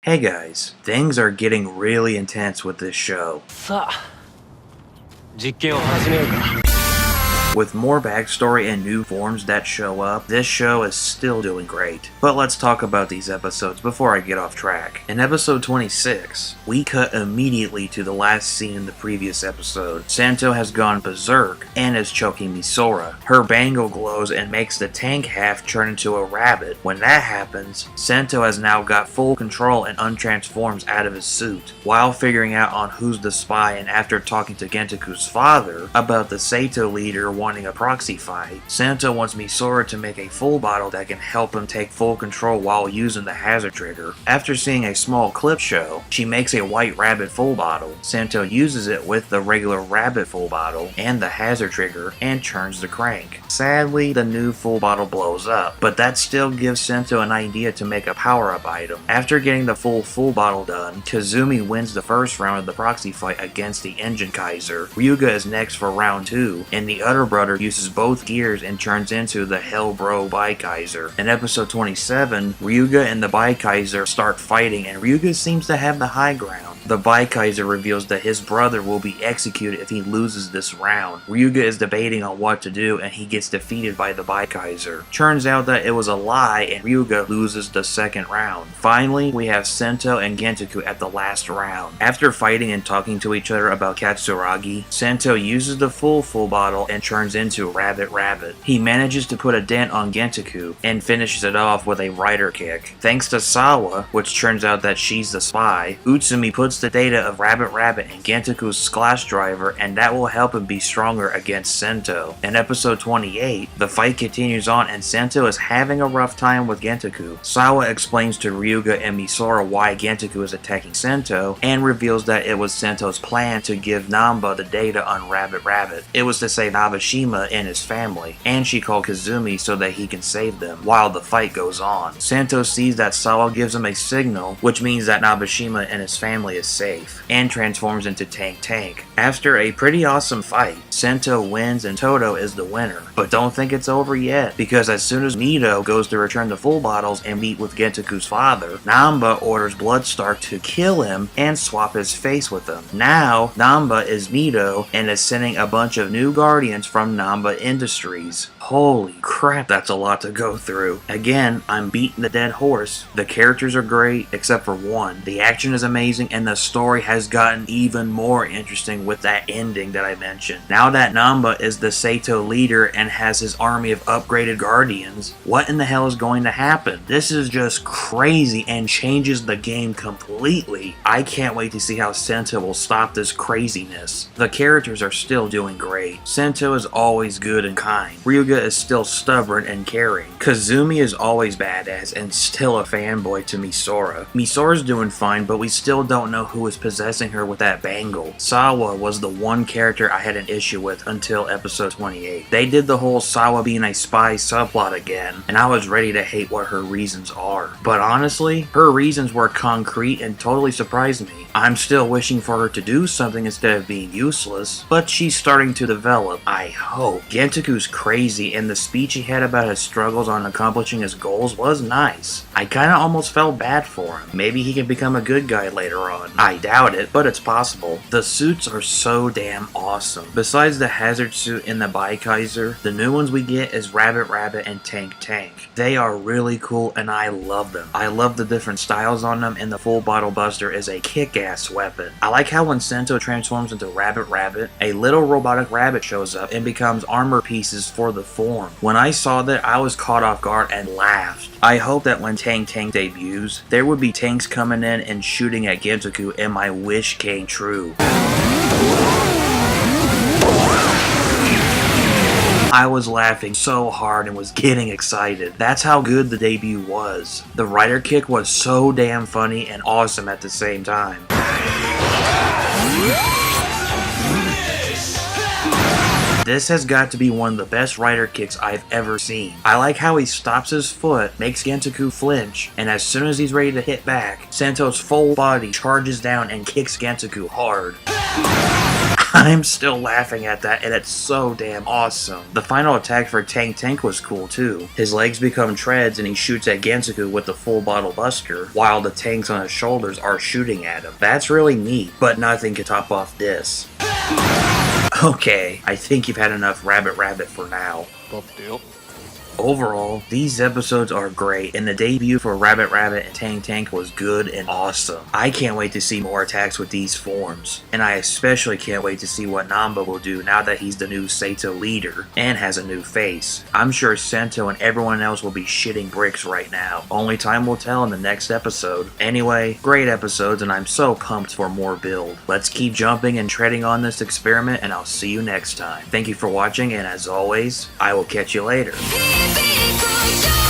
Hey guys, things are getting really intense with this show. さあ、実験を始めようか。 With more backstory and new forms that show up, this show is still doing great. But let's talk about these episodes before I get off track. In episode 26, we cut immediately to the last scene in the previous episode. Santo has gone berserk and is choking Misora. Her bangle glows and makes the tank half turn into a rabbit. When that happens, Santo has now got full control and untransforms out of his suit. While figuring out on who's the spy and after talking to Gentoku's father about the Sato leader wanting a proxy fight, Santo wants Misora to make a full bottle that can help him take full control while using the hazard trigger. After seeing a small clip show, she makes a white rabbit full bottle. Santo uses it with the regular rabbit full bottle and the hazard trigger and turns the crank. Sadly, the new full bottle blows up, but that still gives Santo an idea to make a power-up item. After getting the full bottle done, Kazumi wins the first round of the proxy fight against the Engine Kaiser. Ryuga is next for round 2, and the other brother uses both gears and turns into the Hellbro Bi-Kaiser. In episode 27, Ryuga and the Bi-Kaiser start fighting and Ryuga seems to have the high ground. The Bi-Kaiser reveals that his brother will be executed if he loses this round. Ryuga is debating on what to do and he gets defeated by the Bi-Kaiser. Turns out that it was a lie and Ryuga loses the second round. Finally, we have Sento and Gentoku at the last round. After fighting and talking to each other about Katsuragi, Sento uses the full bottle and turns into RabbitRabbit. He manages to put a dent on Gentoku and finishes it off with a rider kick. Thanks to Sawa, which turns out that she's the spy, Utsumi puts the data of RabbitRabbit in Gentoku's Splash Driver and that will help him be stronger against Sento. In episode 28, the fight continues on and Sento is having a rough time with Gentoku. Sawa explains to Ryuga and Misora why Gentoku is attacking Sento and reveals that it was Sento's plan to give Namba the data on RabbitRabbit. It was to save Abishima and his family, and she called Kazumi so that he can save them while the fight goes on. Sento sees that Sawa gives him a signal, which means that Nabashima and his family is safe, and transforms into TankTank. After a pretty awesome fight, Sento wins and Toto is the winner. But don't think it's over yet, because as soon as Mito goes to return the full bottles and meet with Gentoku's father, Namba orders Bloodstar to kill him and swap his face with him. Now, Namba is Mito and is sending a bunch of new guardians from Namba Industries. Holy crap, that's a lot to go through. Again, I'm beating the dead horse. The characters are great, except for one. The action is amazing, and the story has gotten even more interesting with that ending that I mentioned. Now that Namba is the Sato leader and has his army of upgraded guardians, what in the hell is going to happen? This is just crazy and changes the game completely. I can't wait to see how Sento will stop this craziness. The characters are still doing great. Sento is always good and kind. Ryuga is still stubborn and caring. Kazumi is always badass and still a fanboy to Misora. Misora's doing fine, but we still don't know who is possessing her with that bangle. Sawa was the one character I had an issue with until episode 28. They did the whole Sawa being a spy subplot again, and I was ready to hate what her reasons are. But honestly, her reasons were concrete and totally surprised me. I'm still wishing for her to do something instead of being useless, but she's starting to develop, I hope. Gentoku's crazy, and the speech he had about his struggles on accomplishing his goals was nice. I kinda almost felt bad for him. Maybe he can become a good guy later on. I doubt it, but it's possible. The suits are so damn awesome. Besides the hazard suit and the Bi-Kaiser, the new ones we get is RabbitRabbit and TankTank. They are really cool and I love them. I love the different styles on them, and the full bottle buster is a kick-ass weapon. I like how when Sento transforms into RabbitRabbit, a little robotic rabbit shows up and becomes armor pieces for the form. When I saw that, I was caught off guard and laughed. I hope that when TankTank debuts, there would be tanks coming in and shooting at Gentoku, and my wish came true. I was laughing so hard and was getting excited. That's how good the debut was. The rider kick was so damn funny and awesome at the same time. This has got to be one of the best rider kicks I've ever seen. I like how he stops his foot, makes Gentoku flinch, and as soon as he's ready to hit back, Sento's full body charges down and kicks Gentoku hard. I'm still laughing at that, and it's so damn awesome. The final attack for TankTank was cool too. His legs become treads and he shoots at Gensaku with the full bottle buster, while the tanks on his shoulders are shooting at him. That's really neat, but nothing can top off this. Okay, I think you've had enough RabbitRabbit for now. Overall, these episodes are great, and the debut for RabbitRabbit and TankTank was good and awesome. I can't wait to see more attacks with these forms, and I especially can't wait to see what Namba will do now that he's the new Sato leader and has a new face. I'm sure Sento and everyone else will be shitting bricks right now. Only time will tell in the next episode. Anyway, great episodes, and I'm so pumped for more build. Let's keep jumping and treading on this experiment, and I'll see you next time. Thank you for watching, and as always, I will catch you later. Baby,